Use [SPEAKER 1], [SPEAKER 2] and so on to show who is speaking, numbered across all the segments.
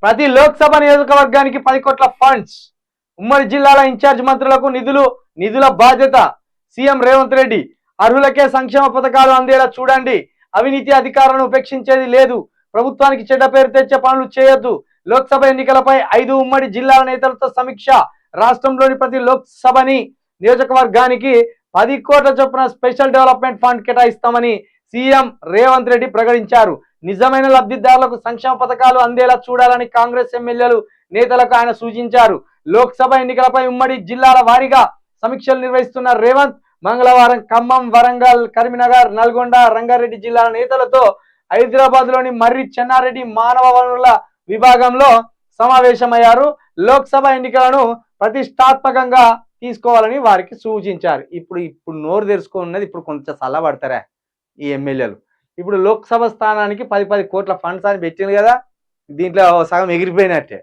[SPEAKER 1] ప్రతి లోక్సభ నియోజకవర్గానికి 10 కోట్ల ఫండ్స్. ఉమ్మడి జిల్లాల ఇన్ఛార్జ్ మంత్రులకు నిధుల బాధ్యత సీఎం రేవంత్ రెడ్డి. అర్హులకే సంక్షేమ పథకాలు అందేలా చూడండి. అవినీతి అధికారులను ఉపేక్షించేది లేదు. ప్రభుత్వానికి చెడ్డ పేరు తెచ్చే పనులు చేయొద్దు. లోక్సభ ఎన్నికలపై 5 ఉమ్మడి జిల్లాల నేతలతో సమీక్ష. రాష్ట్రంలోని ప్రతి లోక్సభని నియోజకవర్గానికి 10 కోట్ల చొప్పున స్పెషల్ డెవలప్మెంట్ ఫండ్ కేటాయిస్తామని సీఎం రేవంత్ రెడ్డి ప్రకటించారు. నిజమైన లబ్ధిదారులకు సంక్షేమ పథకాలు అందేలా చూడాలని కాంగ్రెస్ ఎమ్మెల్యేలు నేతలకు ఆయన సూచించారు. లోక్సభ ఎన్నికలపై ఉమ్మడి జిల్లాల వారీగా సమీక్షలు నిర్వహిస్తున్న రేవంత్ మంగళవారం ఖమ్మం, వరంగల్, కరీంనగర్, నల్గొండ, రంగారెడ్డి జిల్లాల నేతలతో హైదరాబాద్ లోని మర్రి చెన్నారెడ్డి మానవ వనరుల విభాగంలో సమావేశమయ్యారు. లోక్సభ ఎన్నికలను ప్రతిష్టాత్మకంగా తీసుకోవాలని వారికి సూచించారు. ఇప్పుడు నోరు తెరుచుకున్నది. ఇప్పుడు కొంచెం చల్లబడతారా ఈ ఎమ్మెల్యేలు. ఇప్పుడు లోక్సభ స్థానానికి 10 కోట్ల ఫండ్స్ అని పెట్టింది కదా, దీంట్లో సగం ఎగిరిపోయినట్టే.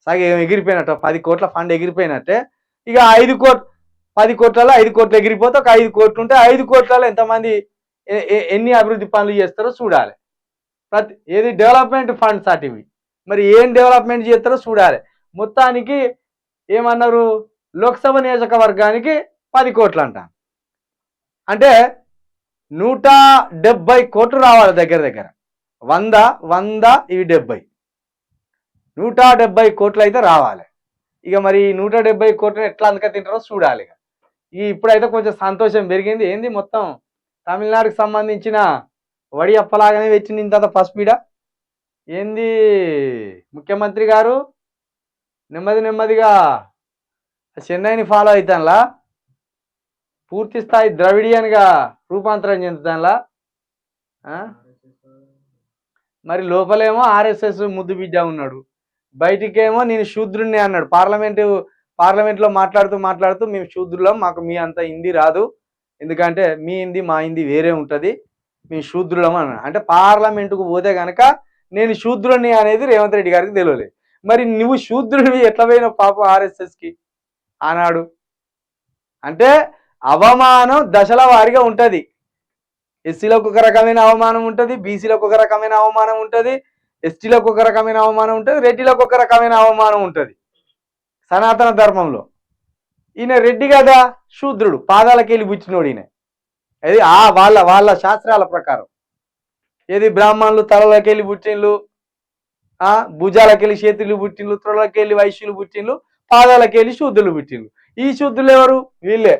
[SPEAKER 1] 10 కోట్ల ఫండ్ ఎగిరిపోయినట్టే. ఇక 5 కోట్లు 10 కోట్లలో 5 కోట్లు ఎగిరిపోతే ఒక 5 కోట్లు ఉంటే 5 కోట్లలో ఎంతమంది ఎన్ని అభివృద్ధి పనులు చేస్తారో చూడాలి. ఏది డెవలప్మెంట్ ఫండ్స్ అటివి, మరి ఏం డెవలప్మెంట్ చేస్తారో చూడాలి. మొత్తానికి ఏమన్నారు, లోక్సభ నియోజకవర్గానికి 10 కోట్లు అంట. అంటే 170 కోట్లు రావాలి. దగ్గర 100 ఇవి 70, 170 కోట్లు అయితే రావాలి. ఇక మరి 170 కోట్లు ఎట్లా అందుక తింటారో చూడాలి. ఇప్పుడైతే కొంచెం సంతోషం పెరిగింది. ఏంది మొత్తం తమిళనాడుకి సంబంధించిన వడి అప్పలాగానే పెట్టింది ఇంత పసుపీడ. ఏంది ముఖ్యమంత్రి గారు నెమ్మదిగా చెన్నైని ఫాలో అవుతానులా, పూర్తి స్థాయి ద్రవిడియన్గా రూపాంతరం చెందుతానులా. మరి లోపలేమో ఆర్ఎస్ఎస్ ముద్దు బిడ్డ ఉన్నాడు, బయటికేమో నేను శూద్రుణ్ణి అన్నాడు. పార్లమెంట్లో మాట్లాడుతూ మేము శూద్రులం, మాకు మీ అంత హిందీ రాదు, ఎందుకంటే మీ హిందీ మా హిందీ వేరే ఉంటుంది, మేము శూద్రులం అన్నాడు. అంటే పార్లమెంటుకు పోతే కనుక నేను శూద్రుణ్ణి అనేది రేవంత్ రెడ్డి గారికి తెలియలేదు. మరి నువ్వు శూద్రుడివి ఎట్లా పోయినావు పాపం ఆర్ఎస్ఎస్కి అన్నాడు. అంటే అవమానం దశల వారీగా ఉంటుంది. ఎస్సీలకు ఒక రకమైన అవమానం ఉంటుంది, బీసీలకు ఒక రకమైన అవమానం ఉంటుంది, ఎస్టీలకు ఒక రకమైన అవమానం ఉంటుంది, రెడ్డిలకు ఒక రకమైన అవమానం ఉంటుంది. సనాతన ధర్మంలో ఈయన రెడ్డి కదా, శూద్రుడు, పాదాలకి వెళ్ళి పుచ్చినోడు ఈయన. అది వాళ్ళ శాస్త్రాల ప్రకారం ఏది బ్రాహ్మణులు తలలోకి వెళ్ళి పుట్టిండ్లు, భుజాలకి వెళ్ళి చేతులు పుట్టిండ్లు, త్రొలకి వెళ్ళి వైశ్యులు పుట్టిండ్లు, పాదాలకి వెళ్ళి శూద్రులు పుట్టిండ్లు. ఈ శూద్రులు ఎవరు? వీళ్ళే.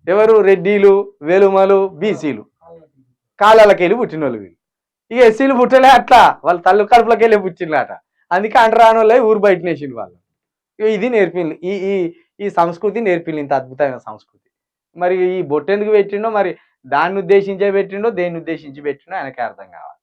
[SPEAKER 1] ఎవరు? రెడ్డిలు, వెలుమలు, బీసీలు, కాళ్ళకి వెళ్ళి పుట్టిన వాళ్ళు వీళ్ళు. ఇక ఎస్సీలు పుట్టలే, అట్లా వాళ్ళ తల్లి కడుపులకి వెళ్ళి పుట్టినలాట. అందుకే అంటరాని వాళ్ళే ఊరు బయట నేసిండు వాళ్ళు. ఇది నేర్పింది, ఈ సంస్కృతి నేర్పింది, ఇంత అద్భుతమైన సంస్కృతి. మరి ఈ బొట్టెందుకు పెట్టిండో, మరి దాన్ని ఉద్దేశించే పెట్టిండో దేన్ని ఉద్దేశించి పెట్టిండో ఆయనకి అర్థం కావాలి.